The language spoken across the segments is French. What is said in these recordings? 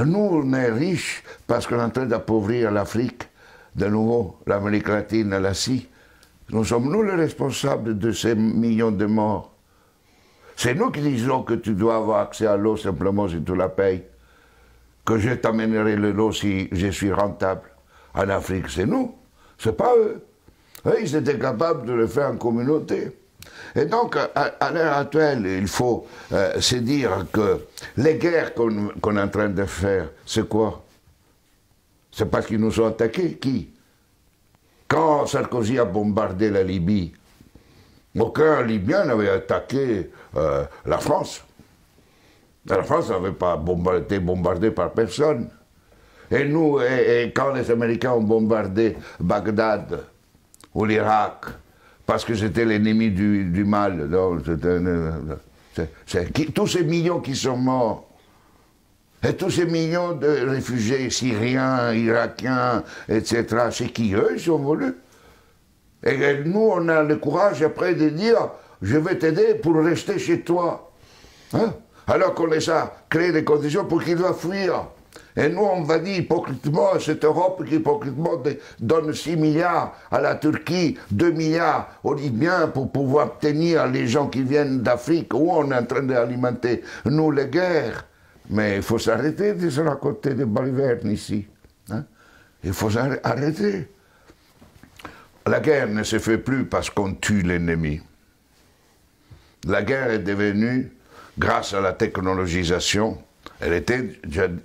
Nous, on est riches parce qu'on est en train d'appauvrir l'Afrique, de nouveau, l'Amérique latine, l'Asie. Nous sommes nous les responsables de ces millions de morts. C'est nous qui disons que tu dois avoir accès à l'eau simplement si tu la payes. Que je t'amènerai l'eau si je suis rentable. En Afrique, c'est nous, c'est pas eux. Eux, ils étaient capables de le faire en communauté. Et donc, à l'heure actuelle, il faut se dire que les guerres qu'on est en train de faire, c'est quoi? C'est parce qu'ils nous ont attaqués. Qui? Quand Sarkozy a bombardé la Libye, aucun Libyen n'avait attaqué la France. La France n'avait pas été bombardée par personne. Et nous, quand les Américains ont bombardé Bagdad ou l'Irak, parce que c'était l'ennemi du mal, tous ces millions qui sont morts, et tous ces millions de réfugiés syriens, irakiens, etc., c'est qui eux, ils sont voulus. Et nous, on a le courage après de dire, je vais t'aider pour rester chez toi. Hein? Alors qu'on les a créé des conditions pour qu'ils doivent fuir. Et nous, on va dire hypocritement, cette Europe qui hypocritement donne 6 milliards à la Turquie, 2 milliards aux Libyens pour pouvoir tenir les gens qui viennent d'Afrique, où on est en train d'alimenter, nous, les guerres. Mais il faut s'arrêter de se raconter des balivernes ici. Hein? Il faut s'arrêter. La guerre ne se fait plus parce qu'on tue l'ennemi. La guerre est devenue, grâce à la technologisation, elle était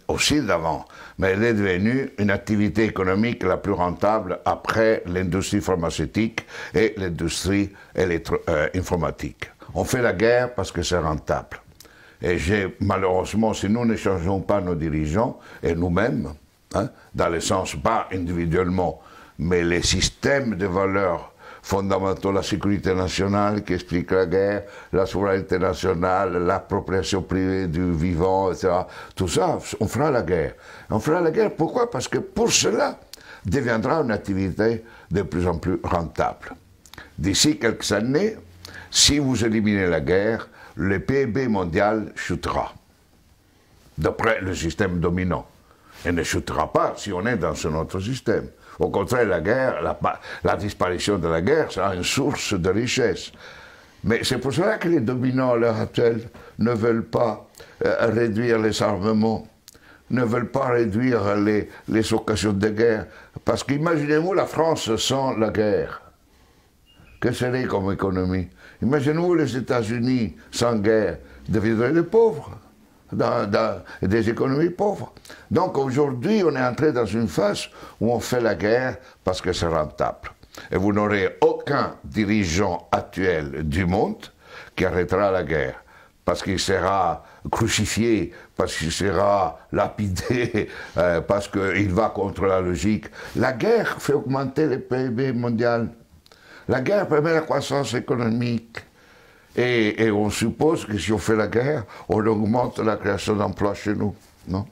aussi d'avant, mais elle est devenue une activité économique la plus rentable après l'industrie pharmaceutique et l'industrie informatique. On fait la guerre parce que c'est rentable. Et malheureusement, si nous ne changeons pas nos dirigeants, et nous-mêmes, hein, dans le sens pas individuellement, mais les systèmes de valeurs fondamentaux, la sécurité nationale qui explique la guerre, la souveraineté nationale, l'appropriation privée du vivant, etc. Tout ça, on fera la guerre. On fera la guerre, pourquoi? Parce que pour cela, deviendra une activité de plus en plus rentable. D'ici quelques années, si vous éliminez la guerre, le PIB mondial chutera, d'après le système dominant. Il ne chutera pas si on est dans un autre système. Au contraire, la guerre, la disparition de la guerre sera une source de richesse. Mais c'est pour cela que les dominants à l'heure actuelle ne veulent pas réduire les armements, ne veulent pas réduire les occasions de guerre. Parce qu'imaginez-vous la France sans la guerre. Que serait comme économie? Imaginez-vous les États-Unis sans guerre, deviendraient des pauvres. Dans des économies pauvres. Donc aujourd'hui, on est entré dans une phase où on fait la guerre parce que c'est rentable. Et vous n'aurez aucun dirigeant actuel du monde qui arrêtera la guerre, parce qu'il sera crucifié, parce qu'il sera lapidé, parce qu'il va contre la logique. La guerre fait augmenter le PIB mondial. La guerre permet la croissance économique. Et on suppose que si on fait la guerre, on augmente la création d'emplois chez nous, non?